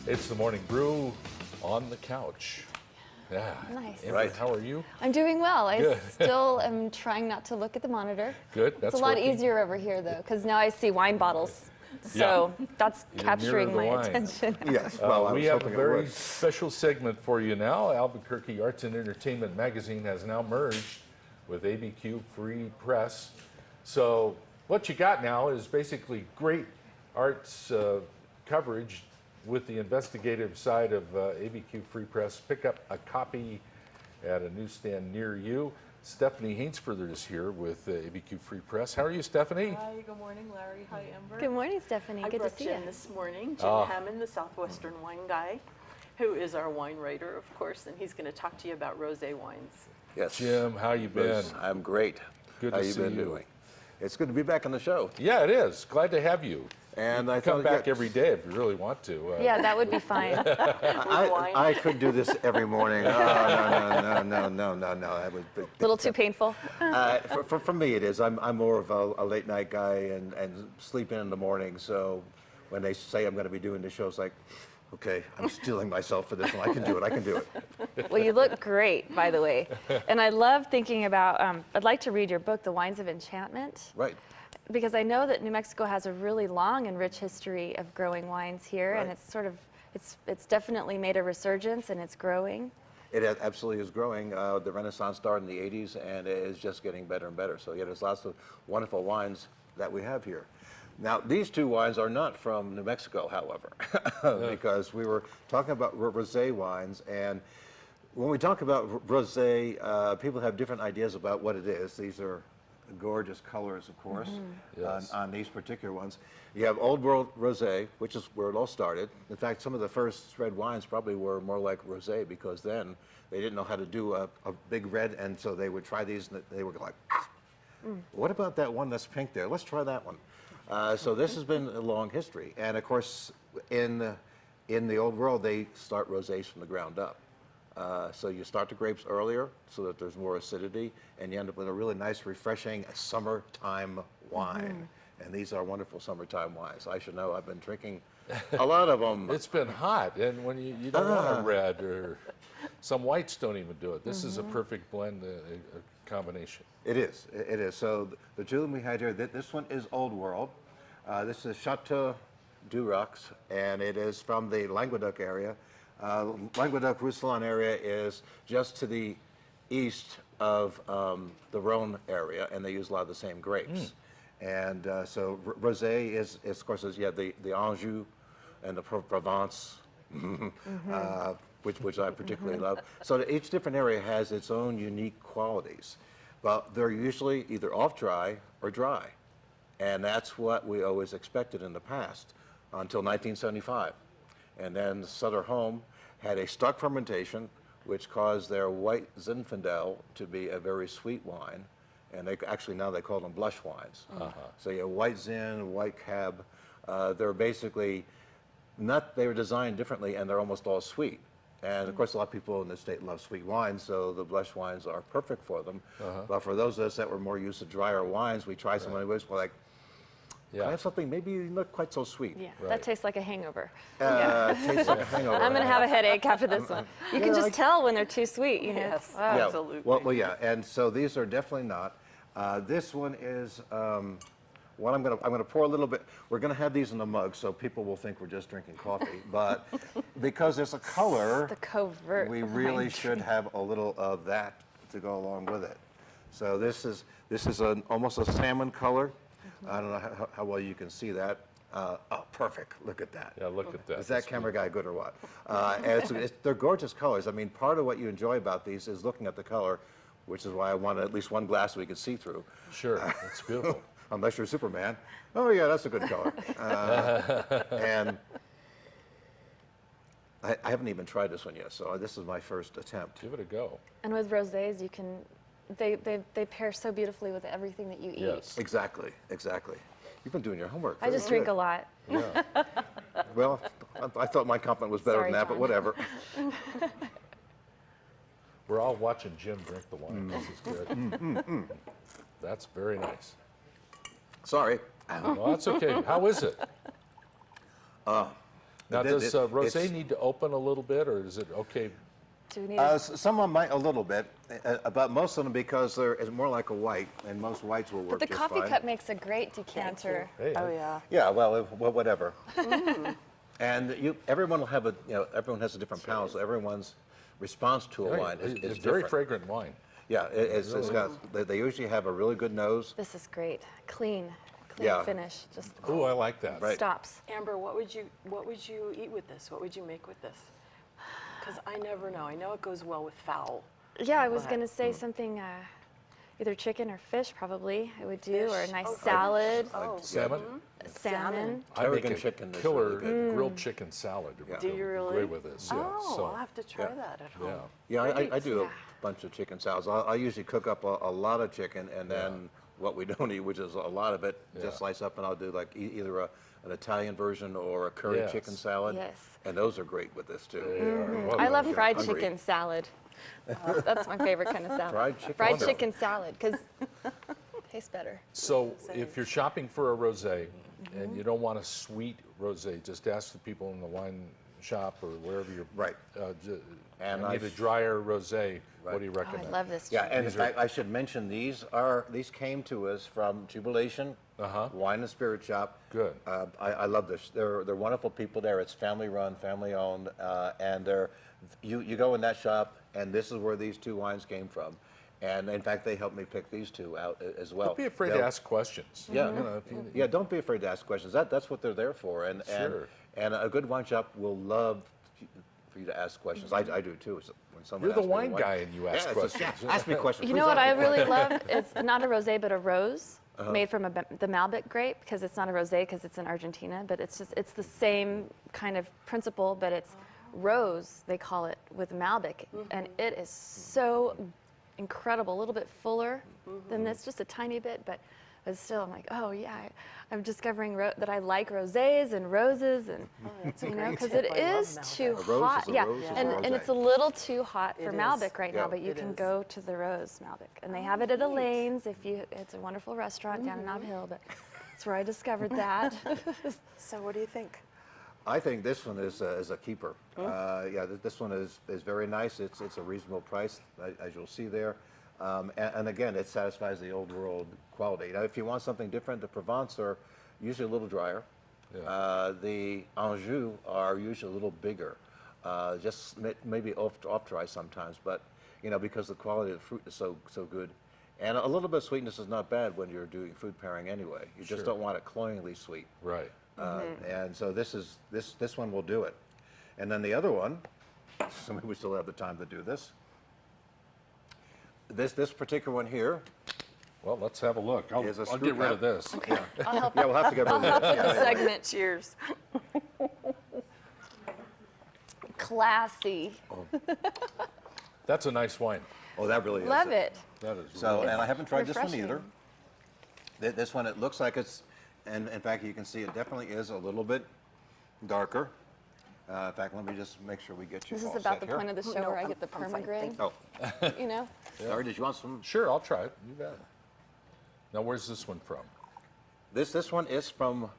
It's the morning brew on the couch. Yeah. Nice. Amber, Right. how are you? I'm doing well. I Good. still am trying not to look at the monitor. Good. That's It's a lot working. easier over here, though, because now I see wine bottles. So that's You capturing mirror the my wine. attention. Yes, well, I We was have a hoping it very would. special segment for you now. Albuquerque Arts and Entertainment Magazine has now merged with ABQ Free Press. So what you got now is basically great arts coverage with the investigative side of ABQ Free Press. Pick up a copy at a newsstand near you. Stephanie Hainsfurthur is here with ABQ Free Press. How are you, Stephanie? Hi, good morning, Larry. Hi, Amber. Good morning, Stephanie. I Good to brought see you you. in this morning Jim Hammond, the Southwestern wine guy, who is our wine writer, of course, and he's going to talk to you about rosé wines. Yes. Jim, how you been? I'm great. Good How to you see been you. doing? It's good to be back on the show. Yeah, it is. Glad to have you. And I Come thought, back yeah, every day if you really want to. Yeah, that would be fine. wine. I could do this every morning. Oh, no. That would be, A little too painful. for me, it is. I'm more of a late night guy and sleep in the morning. So when they say I'm going to be doing the show, it's like, okay, I'm stealing myself for this one. I can do it. Well, you look great, by the way. And I love thinking about, I'd like to read your book, The Wines of Enchantment. Right. Because I know that New Mexico has a really long and rich history of growing wines here, and Right. it's sort of, it's definitely made a resurgence, and it's growing. It absolutely is growing. The Renaissance started in the 80s, and it is just getting better and better. So yeah, there's lots of wonderful wines that we have here. Now, these two wines are not from New Mexico, however, because we were talking about rosé wines, and when we talk about rosé, people have different ideas about what it is. These are gorgeous colors, of course, Yes. on these particular ones. You have Old World Rosé, which is where it all started. In fact, some of the first red wines probably were more like rosé because then they didn't know how to do a big red, and so they would try these, and they were like, what about that one that's pink there? Let's try that one. So this has been a long history, and of course, in the Old World, they start rosés from the ground up. So you start the grapes earlier so that there's more acidity, and you end up with a really nice, refreshing summertime wine. And these are wonderful summertime wines. I should know, I've been drinking a lot of them. It's been hot, and when you don't want a red, or some whites don't even do it. This is a perfect blend, a combination. It is. So the two we had here, this one is Old World. This is Chateau du Rox, and it is from the Languedoc area. Languedoc-Roussillon area is just to the east of the Rhone area, and they use a lot of the same grapes. And so rosé is of course, the Anjou and the Provence, which I particularly love. So each different area has its own unique qualities, but they're usually either off dry or dry, and that's what we always expected in the past until 1975. And then Sutter Home had a stock fermentation, which caused their white Zinfandel to be a very sweet wine. And now they call them blush wines. So you have white Zin, white Cab. They're basically they were designed differently, and they're almost all sweet. And of course, a lot of people in the state love sweet wines, so the blush wines are perfect for them. But for those of us that were more used to drier wines, we tried some of those. We're like, can I have something maybe not quite so sweet? Yeah, Right. that tastes like a hangover. Tastes like a hangover. I'm going to have a headache after this one. You can just tell when they're too sweet, you know. Yes, Wow. Yeah, absolutely. Well, yeah, and so these are definitely not. This one is one I'm gonna pour a little bit. We're gonna have these in a mug, so people will think we're just drinking coffee. But because there's a color, The covert. we really should have a little of that to go along with it. So this is almost a salmon color. I don't know how well you can see that. Oh, perfect! Look at that. Yeah, look at that. Is that camera guy good or what? And they're gorgeous colors. I mean, part of what you enjoy about these is looking at the color, which is why I wanted at least one glass so we could see through. Sure, that's beautiful. Unless you're Superman. Oh yeah, that's a good color. And I haven't even tried this one yet, so this is my first attempt. Give it a go. And with rosés, you can, they pair so beautifully with everything that you eat. Yes. Exactly. You've been doing your homework. I just drink a lot. Yeah. Well, I thought my compliment was better Sorry, than that, but John. whatever. We're all watching Jim drink the wine. This is good. That's very nice. Sorry. No, that's okay. How is it? Now, does rosé it's- need to open a little bit, or is it okay? Do we need Some of them might a little bit, but most of them because it's more like a white, and most whites will work But the just coffee fine. cup makes a great decanter. Hey, Oh, yeah. Yeah, well, whatever. And everyone will have everyone has a different palate, so everyone's response to a wine is it's very different. fragrant wine. Yeah, it's got. They usually have a really good nose. This is great. Clean Yeah. finish. Just Oh, I like that. Right. stops. Amber, what would you eat with this? What would you make with this? Because I never know. I know it goes well with fowl. Yeah, I was But- going to say something, either chicken or fish probably I would do, or a Fish. nice Oh, good. salad, Oh, Salmon? salmon. I make American a chicken is killer really good. grilled chicken salad. It would Do go you really? Great with this, yeah. Oh, so, I'll have to try yeah. that at home. yeah. Yeah, I do Yeah. a bunch of chicken salads. I usually cook up a lot of chicken, and then what we don't eat, which is a lot of it, Yeah. just slice up, and I'll do like either an Italian version or a curry Yes. chicken salad. Yes. And those are great with this too. Well, I love I'm fried hungry. chicken salad. That's my favorite kind of salad. Fried chicken? Fried Wonderful. chicken salad, because tastes better. So if you're shopping for a rosé Mm-hmm. and you don't want a sweet rosé, just ask the people in the wine shop or wherever you're. Right. And And I need a drier rosé. What do you Oh, recommend? I love this. Yeah, and in These are- fact, I should mention these came to us from Jubilation Wine and Spirit Shop. Good. I love this. They're wonderful people there. It's family run, family owned, and you go in that shop, and this is where these two wines came from. And in fact, they helped me pick these two out as well. Don't be afraid to They'll- ask questions. Yeah, You know, if you- yeah. Don't be afraid to ask questions. That's what they're there for. And Sure. and a good wine shop will love for you to ask questions. I do too. So when someone You're the asks me wine guy and you ask it's questions. just, yeah, ask me questions. You Please know what ask I me really questions. love? It's not a rosé, but a rose made from the Malbec grape, because it's not a rosé because it's in Argentina, but it's the same kind of principle, but it's rose, they call it, with Malbec, and it is so incredible, a little bit fuller than this, just a tiny bit, but still, I'm like, oh yeah, I'm discovering that I like rosés and roses, and That's a you know, great because tip. it I love is Malbec. too A rose hot. is a Yeah, rose is a and rosé. it's a little too hot for It Malbec is. right Yeah. now, but you It can is. go to the Rose Malbec, and they have it at Elaine's. It's a wonderful restaurant down in Nob Hill, but that's where I discovered that. So what do you think? I think this one is a keeper. Yeah, this one is very nice. It's a reasonable price, as you'll see there. And again, it satisfies the old world quality. Now, if you want something different, the Provence are usually a little drier. Yeah. The Anjou are usually a little bigger, just maybe off dry sometimes, but because the quality of the fruit is so good. And a little bit of sweetness is not bad when you're doing food pairing anyway. You just Sure. don't want it cloyingly sweet. Right. And so this one will do it. And then the other one, assuming we still have the time to do this. This particular one here Well, let's have a look. I'll is a get screw rid of cap. this. I'll help Yeah, we'll have to get rid of this. with the Yeah, segment. Cheers. Classy. That's a nice wine. Oh, that really is. Love it. That is So, really- and I haven't tried this one refreshing. either. This one, it looks like it's, and in fact, you can see it definitely is a little bit darker. In fact, let me just make sure we get you This all is about set the here. point of the show No, where I I'm- get the I'm fine, permagrin. Oh, You know? sorry, did you want some? Sure, I'll try it. You bet. Now, where's this one from? This one is from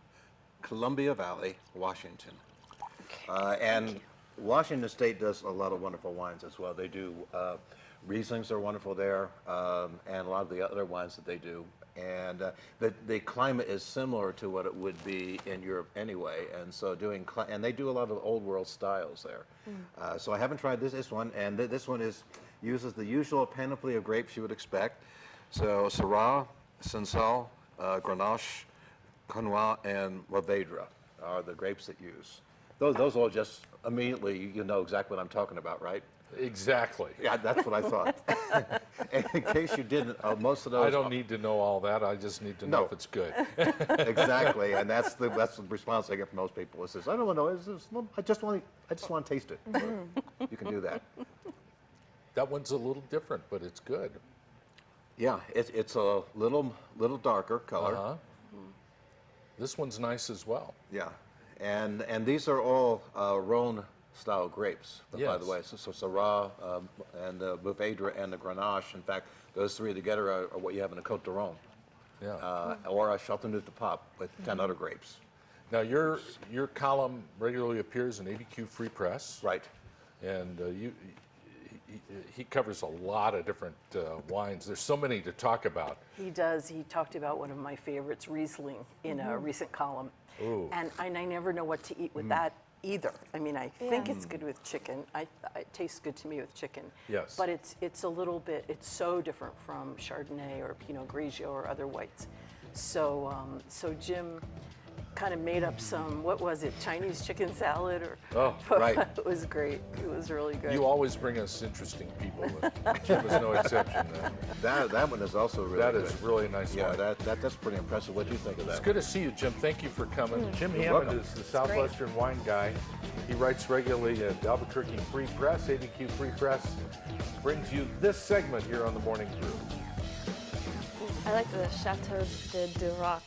Columbia Valley, Washington. And Washington State does a lot of wonderful wines as well. They do Rieslings are wonderful there, and a lot of the other wines that they do. And the climate is similar to what it would be in Europe anyway. And so and they do a lot of old world styles there. So I haven't tried this one, and this one uses the usual panoply of grapes you would expect. So Syrah, Cinsault, Grenache, Canois, and Mourvedre are the grapes that use. Those all just immediately, you know exactly what I'm talking about, right? Exactly. Yeah, that's what I thought. And in case you didn't, most of those. I don't need to know all that. I just need to know No. if it's good. Exactly, and that's the response I get from most people. It says, "I don't want to know. I just want to taste it." So you can do that. That one's a little different, but it's good. Yeah, it's a little darker color. Uh-huh. This one's nice as well. Yeah, and these are all Rhone style grapes, by the Yes. way. So Syrah and the Mourvedre and the Grenache. In fact, those three together are what you have in a Côte de Rhone. Yeah. Or a Chateauneuf de Pape with 10 other grapes. Now, your column regularly appears in ABQ Free Press. Right. And he covers a lot of different wines. There's so many to talk about. He does. He talked about one of my favorites, Riesling, in a recent column. Ooh. And I never know what to eat with that either. I mean, I think it's good with chicken. It tastes good to me with chicken. Yes. But it's a little bit, it's so different from Chardonnay or Pinot Grigio or other whites. So Jim kind of made up some, what was it, Chinese chicken salad? Oh, right. It was great. It was really good. You always bring us interesting people. Jim is no exception. That one is also really That good. is really a nice Yeah, wine. that's pretty impressive. What do you think of that? It's good to see you, Jim. Thank you for coming. Jim You're Hammond welcome. is the Southwestern wine guy. He writes regularly at Albuquerque Free Press. ABQ Free Press brings you this segment here on the Morning Brew. I like the Chateau de Duroc